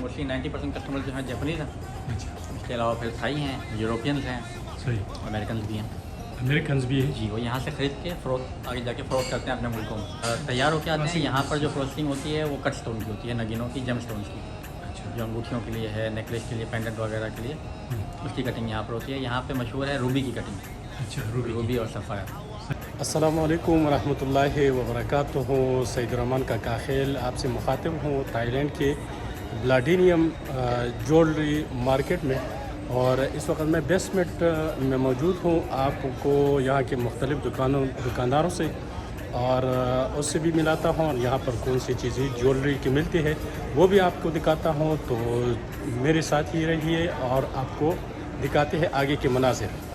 Mostly 90% customer जो हैं Japanese हैं। अच्छा, इसके अलावा फिर थाई हैं, यूरोपियंस हैं, सही। अमेरिकन भी हैं। अमेरिकन भी है। जी, वो यहाँ से ख़रीद के फ़रोख्त आगे जाके फ़रोख्त करते हैं अपने मुल्कों में। तैयार होके आते हैं। यहाँ पर जो प्रोसेसिंग होती है वो कट स्टोन की होती है, नगीनों की, जेम स्टोन्स की। अच्छा, जो अंगूठियों के लिए है, नेकलेस के लिए, पेंडेंट वगैरह के लिए, उसकी कटिंग यहाँ पर होती है। यहाँ पे मशहूर है रूबी की कटिंग, अच्छा, रूबी और सफ़ायर। अस्सलामु अलैकुम वरहमतुल्लाहि वबरकातुहू। सईदुर्रहमान का काखेल आपसे मुखातिब हूँ थाईलैंड के ब्लाडिनियम ज्वेलरी मार्केट में, और इस वक्त मैं बेसमेंट में मौजूद हूँ। आपको यहाँ के मुख्तलिफ़ दुकानदारों से और उससे भी मिलाता हूँ, और यहाँ पर कौन सी चीज़ें ज्वेलरी की मिलती है वो भी आपको दिखाता हूँ। तो मेरे साथ ही रहिए और आपको दिखाते हैं आगे के मनाज़िर।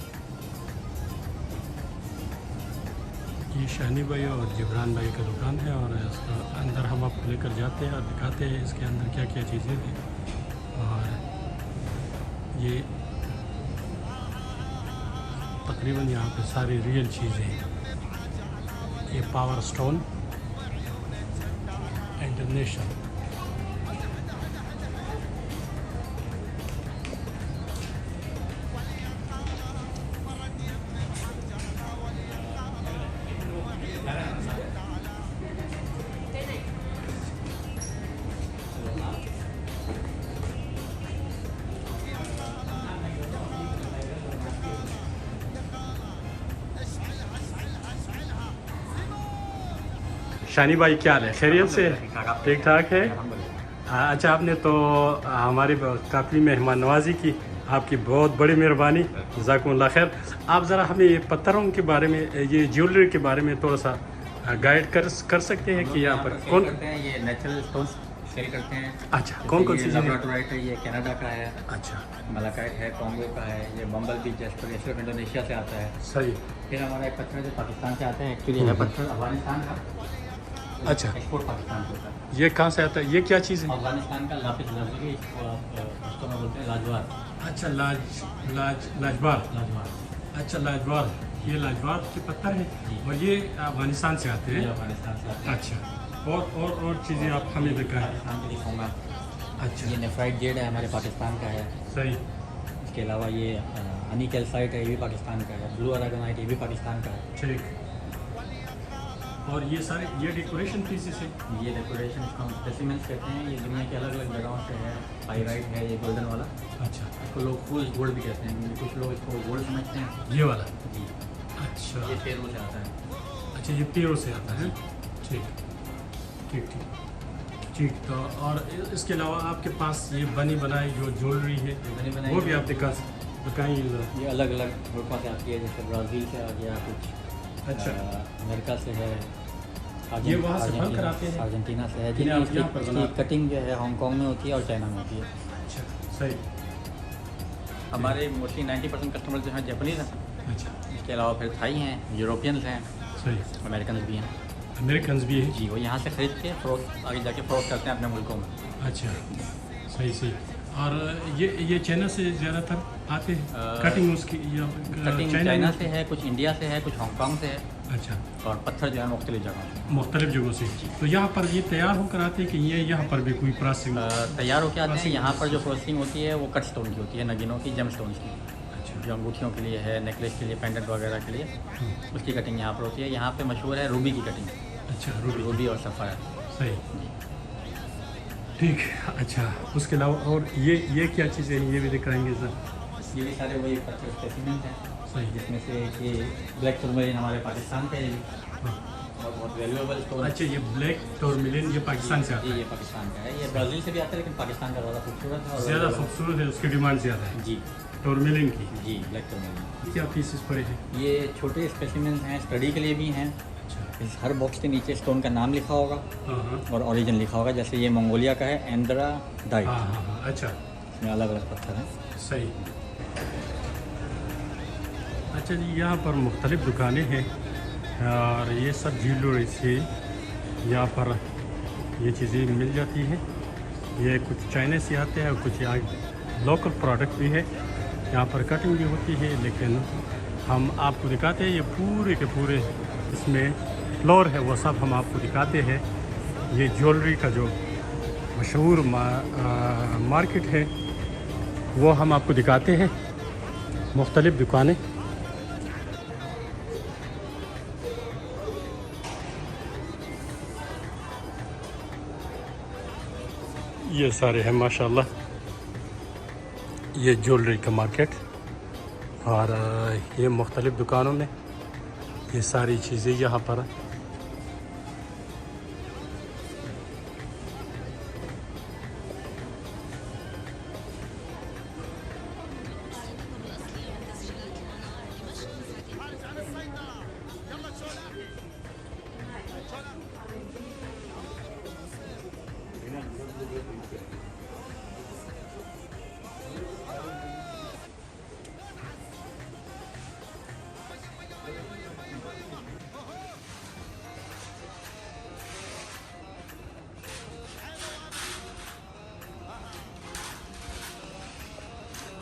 ये शानी भाई और जिब्रान भाई का दुकान है, और इसका अंदर हम आपको लेकर जाते हैं और दिखाते हैं इसके अंदर क्या क्या चीज़ें हैं। और ये तकरीबन यहाँ पे सारी रियल चीज़ें हैं। ये पावर स्टोन इंटरनेशनल, शानी भाई क्या हाल है? खैरियत से? ठीक ठाक है। अच्छा, आपने तो हमारी काफ़ी मेहमान नवाजी की, आपकी बहुत बड़ी मेहरबानी, जज़ाकुमुल्लाह खैर। आप ज़रा हमें ये पत्थरों के बारे में, ये ज्वेलरी के बारे में थोड़ा सा गाइड कर सकते हैं कि यहाँ पर कौन करते हैं? ये नेचुरल स्टोन्स सेल करते हैं। अच्छा, कौन कौन सी चीज़ें? लैब्राडोराइट है, ये कनाडा का है। अच्छा, मलाकाइट है, कॉन्गो का है। ये बम्बल बी जैस्पर, ये सिर्फ इंडोनेशिया से आता है। सही। फिर हमारा एक पत्थर है जो पाकिस्तान से आता है। एक्चुअली है पत्थर अफगानिस्तान का। अच्छा, एक्सपोर्ट पाकिस्तान से होता है। ये कहाँ से आता है? ये क्या चीज़ है? अफगानिस्तान का लापिस लाजुली, इसको आप उसको में बोलते हैं लाजवार। अच्छा, लाजवार। लाजवार, अच्छा, लाजवार, ये लाजवार के पत्थर है, जी। और ये अफगानिस्तान से आते ये हैं। अफगानिस्तान से आता है। अच्छा, और चीज़ें आप हमें दिखाएं। पाकिस्तान के दिखाऊंगा। अच्छा, ये नेफ्राइट जेड है, हमारे पाकिस्तान का है। सही। इसके अलावा ये हनी कैल्साइट है, ये भी पाकिस्तान का है। ब्लू अरागोनाइट, ये भी पाकिस्तान का है। ठीक। और ये सारे ये डेकोरेशन पीसेस है। ये डेकोरेशन इसको हम स्पेसिमेंट्स कहते हैं। ये दुनिया के अलग अलग जगहों से है। पाइराइट है, ये गोल्डन वाला। अच्छा, इसको लोग फूल गोल्ड भी कहते हैं, कुछ लोग इसको गोल्ड समझते हैं। ये वाला। जी, अच्छा, ये पेरू से आता है। अच्छा, ये पेड़ों से आता है। ठीक ठीक ठीक ठीक। तो और इसके अलावा आपके पास ये बनी बनाई जो ज्वेलरी है, बनी बनाई वो भी आप दिखाएंगे? ये अलग अलग मुल्कों से आती है। जैसे ब्राज़ील से आ गया कुछ, अच्छा, अमेरिका से है, ये वहाँ से बन कर आते हैं? अर्जेंटीना से है। जी, इन्हें आप इसकी यहाँ पर इसकी बनाते कटिंग जो है हांगकॉन्ग में होती है और चाइना में होती है। अच्छा, सही। हमारे मोस्टली 90% कस्टमर जो हैं जापानीज़ हैं। अच्छा, इसके अलावा फिर थाई हैं, यूरोपियंस हैं, सही। अमेरिकन भी हैं। अमेरिकन भी है। जी, वो यहाँ से ख़रीद के फ़रोख्त आगे जाके फ़रोख्त करते हैं अपने मुल्कों में। अच्छा, सही सही। और ये चाइना से ज़्यादातर आते हैं कटिंग उसकी, या कटिंग चाइना से है, कुछ इंडिया से है, कुछ हांगकॉन्ग से है, अच्छा, और पत्थर जो है मुख्तलिफ जगहों से। मुख्तलिफ जगहों से। तो यहाँ पर ये तैयार होकर आते हैं कि ये यहाँ पर भी कोई प्रोसेसिंग? तैयार होके आते हैं। यहाँ पर जो प्रोसेसिंग होती है वो कट स्टोन की होती है, नगीनों की, जेम स्टोन्स की। अच्छा, जो अंगूठियों के लिए है, नेकलेस के लिए, पेंडेंट वगैरह के लिए, उसकी कटिंग यहाँ पर होती है। यहाँ पे मशहूर है रूबी की कटिंग, अच्छा, रूबी। रूबी और सफ़ायर। सही, ठीक। अच्छा, उसके अलावा और ये क्या चीज़ें हैं, ये भी दिखाएंगे सर? ये भी सारे वही पत्थर स्पेसिमेंट हैं, सही। जिसमें से कि ब्लैक टर्मरिन हमारे पाकिस्तान का है, ये हाँ। और बहुत वैल्यूएबल स्टोन। अच्छा, ये ब्लैक टर्मिलिन ये पाकिस्तान से आता जी, ये पाकिस्तान का है। ये ब्राज़ील से भी आता है, लेकिन पाकिस्तान का ज़्यादा खूबसूरत है है? और ज़्यादा valuable खूबसूरत है, उसकी डिमांड ज़्यादा है है। जी टर्मिलिन की। जी, ब्लैक टर्मरिन। क्या पीसेस पड़े हैं? ये छोटे स्पेसिमेंट हैं, स्टडी के लिए भी हैं। अच्छा, इस हर बॉक्स के नीचे स्टोन का नाम लिखा होगा हाँ हाँ और ओरिजिन लिखा होगा। जैसे ये मंगोलिया का है, एंड्रा डाइट। हाँ हाँ हाँ, अच्छा, इसमें अलग अलग पत्थर हैं। सही। अच्छा जी, यहाँ पर मुख्तलिफ़ दुकानें हैं, और ये सब ज्वेलरी से यहाँ पर ये चीज़ें मिल जाती हैं। ये कुछ चाइना से आते हैं और कुछ यहाँ लोकल प्रोडक्ट भी है। यहाँ पर कटिंग भी होती है, लेकिन हम आपको दिखाते हैं ये पूरे के पूरे इसमें फ्लोर है, वो सब हम आपको दिखाते हैं। ये ज्वेलरी का जो मशहूर मार्केट है वो हम आपको दिखाते हैं, मुख्तलिफ़ दुकानें। ये सारे हैं माशाल्लाह, ये ज्वेलरी का मार्केट, और ये मुख्तलिफ़ दुकानों में ये सारी चीज़ें यहाँ पर।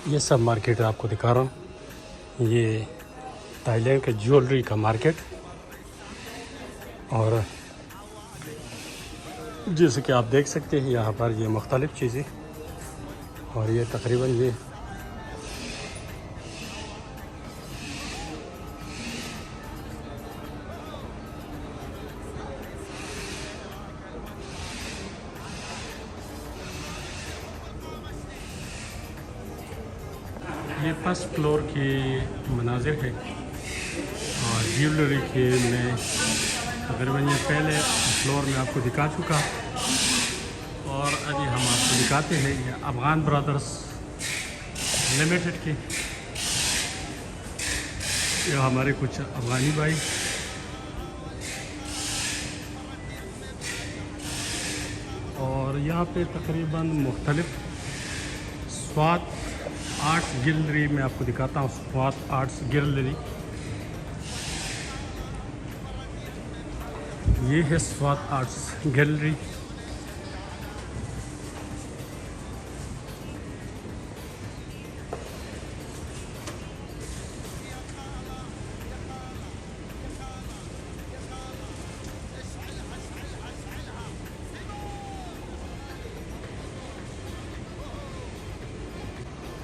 ये सब मार्केट आपको दिखा रहा हूँ, ये थाईलैंड का ज्वेलरी का मार्केट। और जैसे कि आप देख सकते हैं यहाँ पर ये मुख्तलिफ़ चीज़ें, और ये तकरीबन ये फर्स्ट फ्लोर के मनाजिर है, और ज्वेलरी के मैं तकरीबन ये पहले फ्लोर में आपको दिखा चुका, और अभी हम आपको दिखाते हैं ये अफगान ब्रदर्स लिमिटेड के। ये हमारे कुछ अफगानी भाई, और यहाँ पे तकरीबन मुख्तलिफ़ स्वाद आर्ट्स गैलरी में आपको दिखाता हूँ। स्वाद आर्ट्स गैलरी, ये है स्वाद आर्ट्स गैलरी।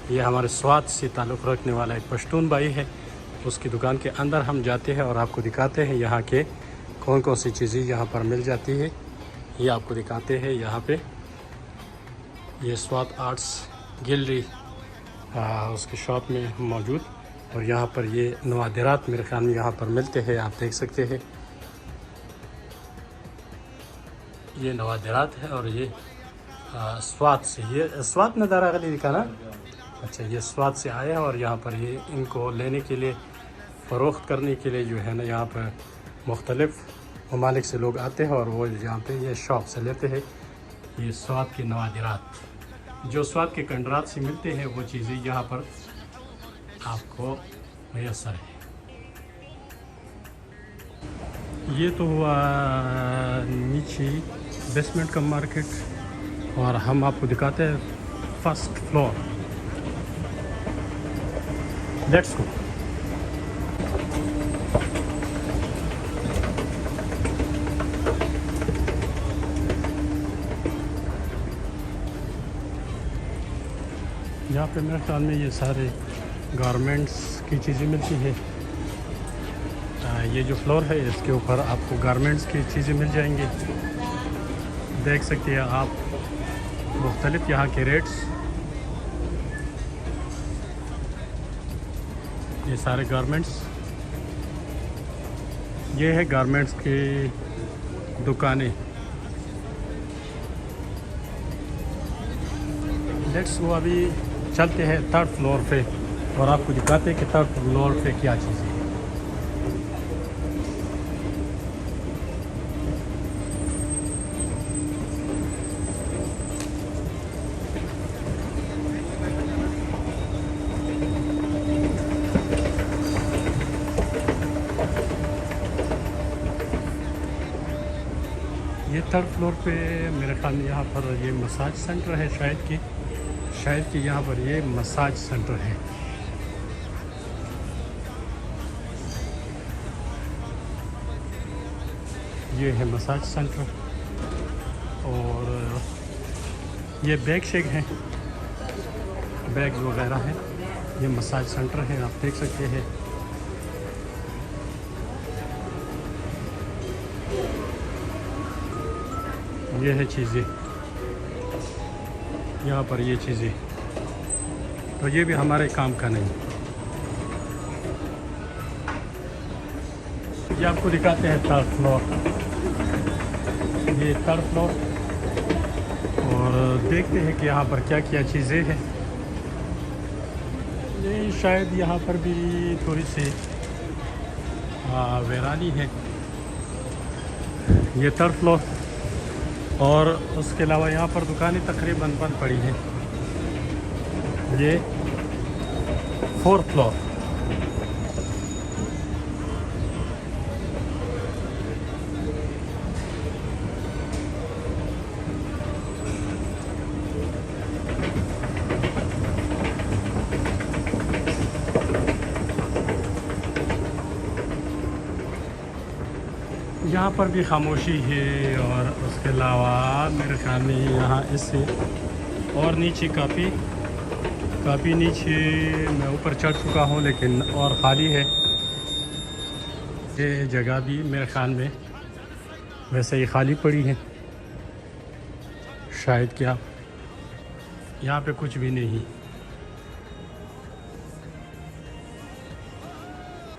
ये हमारे स्वाद से ताल्लुक़ रखने वाला एक पश्तून भाई है, उसकी दुकान के अंदर हम जाते हैं और आपको दिखाते हैं यहाँ के कौन कौन सी चीज़ें यहाँ पर मिल जाती है। ये आपको दिखाते हैं यहाँ पे ये स्वाद आर्ट्स गैलरी उसकी शॉप में मौजूद, और यहाँ पर ये नवादिरात मेरे ख्याल में यहाँ पर मिलते हैं, आप देख सकते हैं ये नवादिरात है। और ये स्वाद से, ये स्वाद नज़ारा गली दिखाना, अच्छा ये स्वाद से आए हैं, और यहाँ पर ये इनको लेने के लिए, फ़रोख्त करने के लिए जो है ना, यहाँ पर मुख्तलिफ़ ममालिक से लोग आते हैं और वो यहाँ पे ये शॉप से लेते हैं। ये स्वाद के नवादिरात, जो स्वाद के कंडरात से मिलते हैं, वो चीज़ें यहाँ पर आपको मैसर है। ये तो हुआ नीचे बेसमेंट का मार्केट, और हम आपको दिखाते हैं फर्स्ट फ्लोर। Let's go. यहाँ पे मेरे ख्याल में ये सारे गारमेंट्स की चीज़ें मिलती है। ये जो फ्लोर है इसके ऊपर आपको गारमेंट्स की चीज़ें मिल जाएंगी, देख सकते हैं आप मुख्तलिफ़ यहाँ के रेट्स। ये सारे गारमेंट्स, ये है गारमेंट्स की दुकानें। लेट्स वो अभी चलते हैं थर्ड फ्लोर पे और आपको दिखाते हैं कि थर्ड फ्लोर पे क्या चीज़ है। ये थर्ड फ्लोर पे मेरे ख्याल में यहाँ पर ये मसाज सेंटर है, शायद कि यहाँ पर ये मसाज सेंटर है। ये है मसाज सेंटर, और ये बैग शेक हैं, बैग्स वगैरह हैं। ये मसाज सेंटर है, आप देख सकते हैं। ये है चीज़ें यहाँ पर, ये चीज़ें तो ये भी हमारे काम का नहीं। ये आपको दिखाते हैं थर्ड फ्लोर, ये थर्ड फ्लोर, और देखते हैं कि यहाँ पर क्या क्या चीज़ें हैं। ये शायद यहाँ पर भी थोड़ी सी वीरानी है। ये थर्ड फ्लोर, और उसके अलावा यहाँ पर दुकानें तकरीबन बंद पड़ी हैं। ये फोर्थ फ्लोर। यहाँ पर भी खामोशी है, और उसके अलावा मेरे ख्याल में यहाँ इससे और नीचे काफ़ी नीचे मैं ऊपर चढ़ चुका हूँ, लेकिन और ख़ाली है। ये जगह भी मेरे ख्याल में वैसे ही खाली पड़ी है, शायद क्या यहाँ पे कुछ भी नहीं।